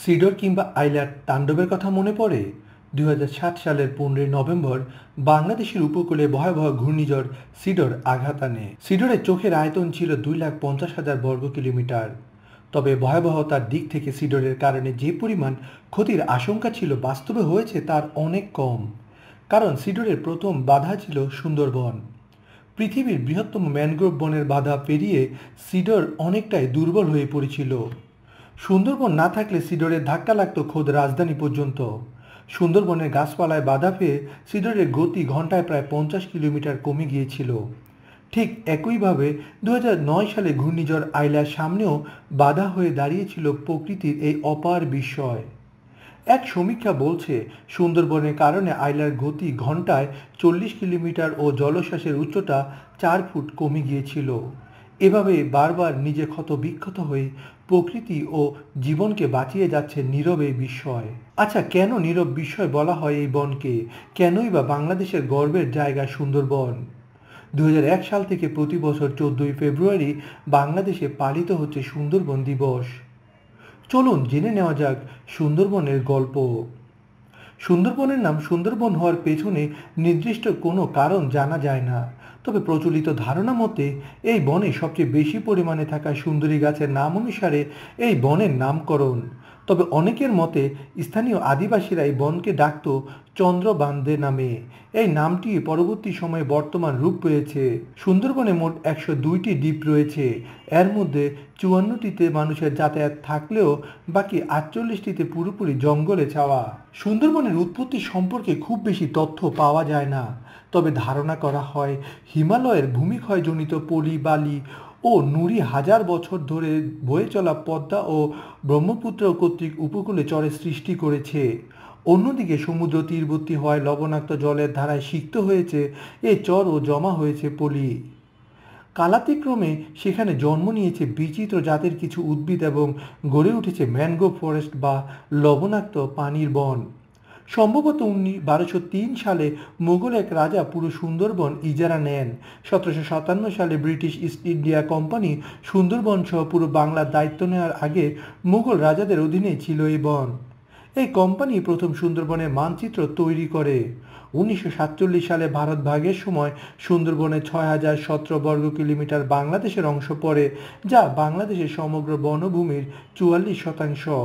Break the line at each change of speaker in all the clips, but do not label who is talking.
Cedar কিংবা আইলার তাণ্ডবের কথা মনে পড়ে? 2007 সালের 15 নভেম্বর বাংলাদেশের উপকূলে ভয়াবহ ঘূর্ণিঝড় সিডর আঘাত আনে। সিডরের চোখের আয়তন ছিল 2,50,000 বর্গ কিলোমিটার। তবে ভয়াবহতার দিক থেকে সিডরের কারণে যে পরিমাণ ক্ষতির আশঙ্কা ছিল বাস্তবে হয়েছে তার অনেক কম। কারণ সিডরের প্রথম বাধা ছিল সুন্দরবন। পৃথিবীর বৃহত্তম ম্যানগ্রোভ বনের বাধা পেরিয়ে সিডর অনেকটাই দুর্বল হয়ে পড়েছিল। সুন্দরবন না থাকলে সিডরের ধাক্কা লাগতো খোদ রাজধানী পর্যন্ত। সুন্দরবনের গাছপালায় বাধা পেয়ে সিডরের গতি ঘন্টায় প্রায় 50 কিলোমিটার কমে গিয়েছিল। ঠিক একইভাবে 2009 সালে ঘূর্ণিঝড় আইলার সামনেও বাধা হয়ে দাঁড়িয়েছিল প্রকৃতির এই অপার বিস্ময়। এক সমীক্ষা বলছে সুন্দরবনের কারণে আইলার গতি ঘন্টায় 40 কিলোমিটার ও জলোচ্ছ্বাসের উচ্চতা 4 ফুট কমে গিয়েছিল। এভাবে বারবার নিজে ক্ষত বিক্ষত হয়ে প্রকৃতি ও জীবনকে বাঁচিয়ে যাচ্ছে নীরবে বিস্ময়। আচ্ছা, কেন নীরব বিস্ময় বলা হয় এই বনকে? কেনই বা বাংলাদেশের গর্বের জায়গা সুন্দরবন? 2001 সাল থেকে প্রতি বছর 14ই ফেব্রুয়ারি বাংলাদেশে পালিত হচ্ছে সুন্দরবন দিবস। চলুন জেনে নেওয়া যাক সুন্দরবনের গল্প। সুন্দরবনের নাম সুন্দরবন হওয়ার পেছনে নির্দিষ্ট কোনো কারণ জানা যায় না। তবে প্রচলিত ধারণা মতে এই বনে সবচেয়ে বেশি পরিমাণে থাকা সুন্দরী গাছের নাম অনুসারে এই বনের নামকরণ। তবে অনেকের মতে স্থানীয় আদিবাসীরা এই বনকে ডাকত চন্দ্রবান্ধে নামে। এই নামটি পরবর্তী সময়ে বর্তমান রূপ পেয়েছে। সুন্দরবনে মোট 102টি দ্বীপ রয়েছে। এর মধ্যে 54টিতে মানুষের যাতায়াত থাকলেও বাকি 48টিতে পুরোপুরি জঙ্গলে ছাওয়া। সুন্দরবনের উৎপত্তি সম্পর্কে খুব বেশি তথ্য পাওয়া যায় না। তবে ধারণা করা হয় হিমালয়ের ভূমিক্ষয়জনিত পলি বালি ও নুড়ি হাজার বছর ধরে বয়ে চলা পদ্মা ও ব্রহ্মপুত্র কর্তৃক উপকূলে চরের সৃষ্টি করেছে। অন্যদিকে সমুদ্র তীরবর্তী হওয়ায় লবণাক্ত জলের ধারায় সিক্ত হয়েছে এই চর ও জমা হয়েছে পলি। কালাতিক্রমে সেখানে জন্ম নিয়েছে বিচিত্র জাতের কিছু উদ্ভিদ এবং গড়ে উঠেছে ম্যানগ্রোভ ফরেস্ট বা লবণাক্ত পানির বন। সম্ভবত 1203 সালে মুঘল এক রাজা পুরো সুন্দরবন ইজারা নেন। 1757 সালে British east India company Sundarban সহ পুরো বাংলার দায়িত্ব নেওয়ার আগে মুঘল রাজাদের অধীনে ছিল এই বন। এই কোম্পানি প্রথম সুন্দরবনের মানচিত্র তৈরি করে। 1947 সালে ভারত ভাগের সময় সুন্দরবনের 6017 বর্গ কিলোমিটার বাংলাদেশের অংশ পড়ে, যা বাংলাদেশের সমগ্র বনভূমির 44%।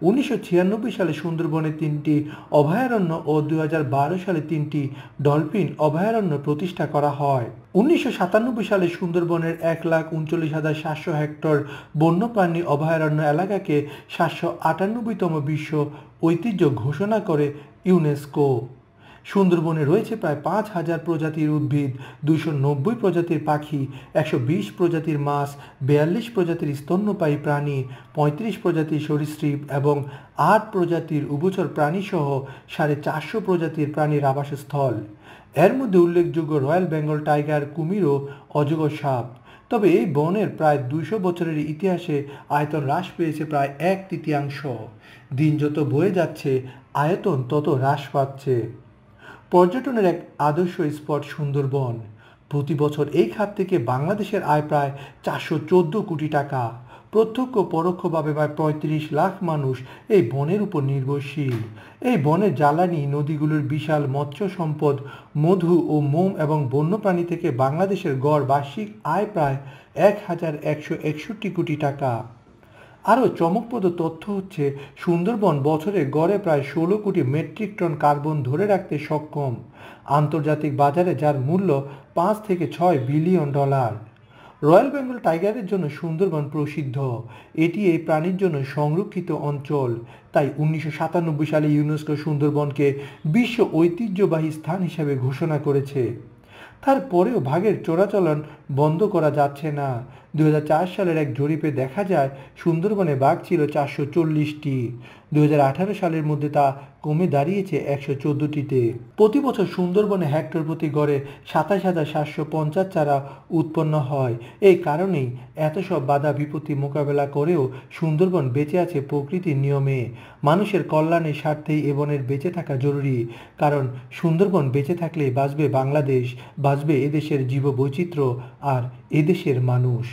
1996 সালে সুন্দরবনে 3টি অভয়ারণ্য ও 2012 সালে 3টি ডলফিন অভয়ারণ্য প্রতিষ্ঠা করা হয়। 1997 সালে সুন্দরবনের 1,39,700 হেক্টর বন্যপ্রাণী অভয়ারণ্য এলাকাকে 798তম বিশ্ব ঐতিহ্য ঘোষণা করে ইউনেস্কো। সুন্দরবনে রয়েছে প্রায় 5,000 প্রজাতির উদ্ভিদ, 290 প্রজাতির পাখি, 120 প্রজাতির মাছ, 42 প্রজাতির স্তন্যপায়ী প্রাণী, 35 প্রজাতির সরীসৃপ এবং 8 প্রজাতির উভচর প্রাণী সহ 450 প্রজাতির প্রাণীর আবাসস্থল। এর মধ্যে উল্লেখযোগ্য রয়্যাল বেঙ্গল টাইগার, কুমির ও অজগর সাপ। তবে এই বনের প্রায় 200 বছরের ইতিহাসে আয়তন হ্রাস পেয়েছে প্রায় 1/3। দিন যত বয়ে যাচ্ছে আয়তন তত হ্রাস পাচ্ছে। পর্যটনের এক আদর্শ স্পট সুন্দরবন। প্রতি বছর এই খাত থেকে বাংলাদেশের আয় প্রায় 414 কোটি টাকা। প্রত্যক্ষ পরোক্ষভাবে প্রায় 35 লাখ মানুষ এই বনের উপর নির্ভরশীল। এই বনের জ্বালানি নদীগুলোর বিশাল মৎস্য সম্পদ, মধু ও মোম এবং বন্যপ্রাণী থেকে বাংলাদেশের গড় বার্ষিক আয় প্রায় 1,161 কোটি টাকা। আরও চমকপ্রদ তথ্য হচ্ছে সুন্দরবন বছরে গড়ে প্রায় 16 কোটি মেট্রিক টন কার্বন ধরে রাখতে সক্ষম, আন্তর্জাতিক বাজারে যার মূল্য 5 থেকে 6 বিলিয়ন ডলার। রয়্যাল বেঙ্গল টাইগারের জন্য সুন্দরবন প্রসিদ্ধ। এটি এই প্রাণীর জন্য সংরক্ষিত অঞ্চল। তাই 1997 সালে ইউনেস্কো সুন্দরবনকে বিশ্ব ঐতিহ্যবাহী স্থান হিসেবে ঘোষণা করেছে। তারপরেও বাঘের চোরাচালান বন্ধ করা যাচ্ছে না। 2004 সালের এক জরিপে দেখা যায় সুন্দরবনে বাঘ ছিল 440টি। 2018 সালের মধ্যে তা কমে দাঁড়িয়েছে 114টিতে। প্রতি বছর সুন্দরবনে হেক্টর প্রতি গড়ে 27,750 চারা উৎপন্ন হয়। এই কারণেই এত সব বাধা বিপত্তি মোকাবেলা করেও সুন্দরবন বেঁচে আছে প্রকৃতির নিয়মে। মানুষের কল্যাণের স্বার্থেই এ বনের বেঁচে থাকা জরুরি। কারণ সুন্দরবন বেঁচে থাকলে বাঁচবে বাংলাদেশ, বাঁচবে এদেশের জীববৈচিত্র্য আর এদেশের মানুষ।